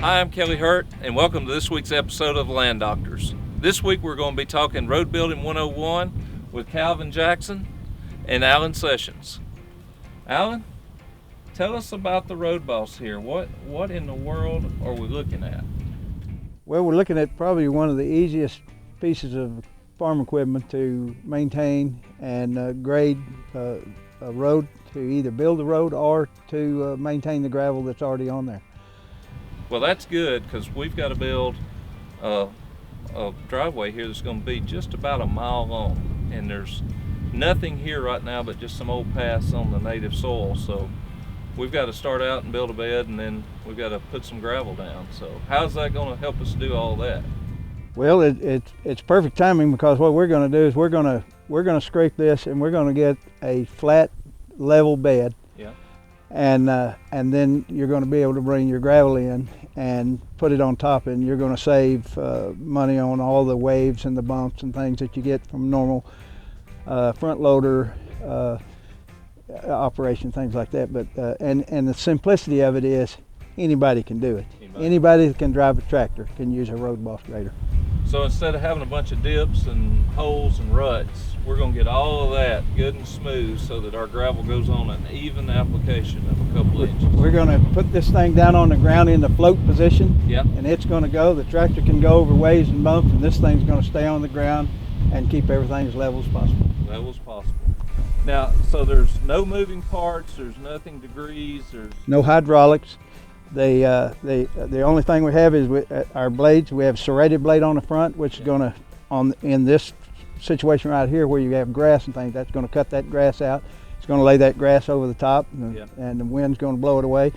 Hi, I'm Kelly Hurt, and welcome to this week's episode of Land Doctors. This week we're going to be talking Road Building 101 with Calvin Jackson and Alan Sessions. Alan, tell us about the Road Boss here. What in the world are we looking at? Well, we're looking at probably one of the easiest pieces of farm equipment to maintain and grade a road, to either build the road or to maintain the gravel that's already on there. Well, that's good, because we've got to build a driveway here that's going to be just about a mile long, and there's nothing here right now but just some old paths on the native soil. So we've got to start out and build a bed, and then we've got to put some gravel down. So how's that going to help us do all that? Well, it's perfect timing, because what we're going to do is we're going to scrape this, and we're going to get a flat, level bed. Yeah. And then you're going to be able to bring your gravel in and put it on top, and you're going to save money on all the waves and the bumps and things that you get from normal front loader operation, things like that. But and the simplicity of it is anybody can do it. Anybody that can drive a tractor can use a Road Boss grader. So instead of having a bunch of dips and holes and ruts, we're going to get all of that good and smooth so that our gravel goes on an even application of a couple inches. We're going to put this thing down on the ground in the float position. Yep. And it's going to go. The tractor can go over waves and bumps, and this thing's going to stay on the ground and keep everything as level as possible. Level as possible. Now, so there's no moving parts, there's nothing to grease, there's no hydraulics. The only thing we have is our blades. We have serrated blade on the front, which is going to, in this situation right here where you have grass and things, that's going to cut that grass out. It's going to lay that grass over the top, and the wind's going to blow it away.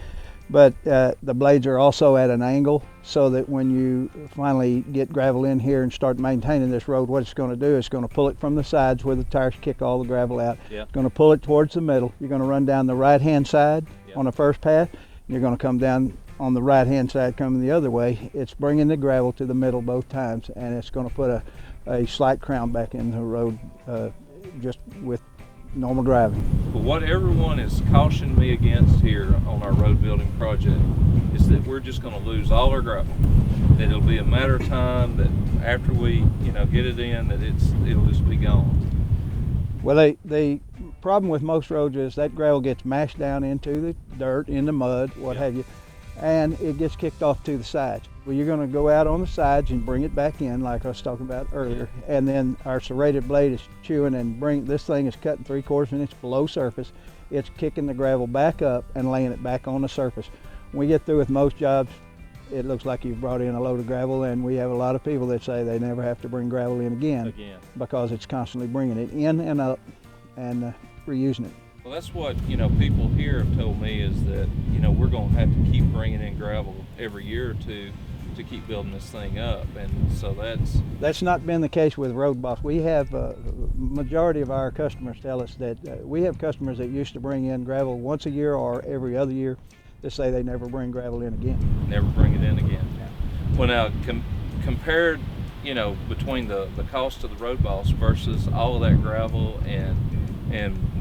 But the blades are also at an angle, so that when you finally get gravel in here and start maintaining this road, what it's going to do is it's going to pull it from the sides where the tires kick all the gravel out. Yeah. It's going to pull it towards the middle. You're going to run down the right-hand side on the first path. You're going to come down on the right-hand side coming the other way. It's bringing the gravel to the middle both times, and it's going to put a slight crown back in the road just with normal driving. But what everyone is cautioning me against here on our road building project is that we're just going to lose all our gravel. That it'll be a matter of time that after we get it in, that it'll just be gone. Well, the problem with most roads is that gravel gets mashed down into the dirt, in the mud, what have you, and it gets kicked off to the sides. Well, you're going to go out on the sides and bring it back in, like I was talking about earlier, and then our serrated blade is chewing and this thing is cutting 3/4 of an inch below surface. It's kicking the gravel back up and laying it back on the surface. When we get through with most jobs, it looks like you've brought in a load of gravel, and we have a lot of people that say they never have to bring gravel in again. Because it's constantly bringing it in and up and reusing it. Well, that's what people here have told me, is that we're going to have to keep bringing in gravel every year or two to keep building this thing up, and so that's not been the case with Road Boss. We have majority of our customers tell us that we have customers that used to bring in gravel once a year or every other year. They say they never bring gravel in again. Never bring it in again. Well, now compared between the cost of the Road Boss versus all of that gravel and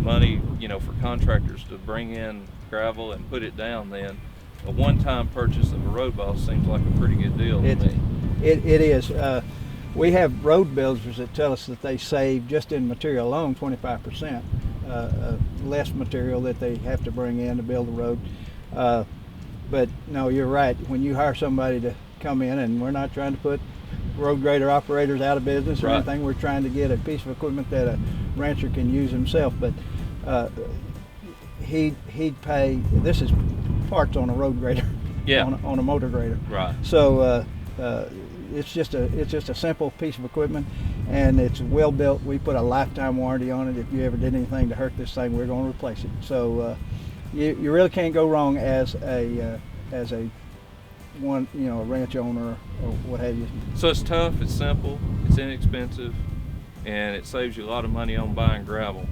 money for contractors to bring in gravel and put it down, then a one-time purchase of a Road Boss seems like a pretty good deal to me. It is. We have road builders that tell us that they save, just in material alone, 25% less material that they have to bring in to build the road. But no, you're right. When you hire somebody to come in, and we're not trying to put road grader operators out of business or anything, we're trying to get a piece of equipment that a rancher can use himself. But he'd pay. This is parts on a road grader, on a motor grader. Right. So it's just a simple piece of equipment, and it's well built. We put a lifetime warranty on it. If you ever did anything to hurt this thing, we're going to replace it. So you really can't go wrong as a ranch owner or what have you. So it's tough, it's simple, it's inexpensive, and it saves you a lot of money on buying gravel.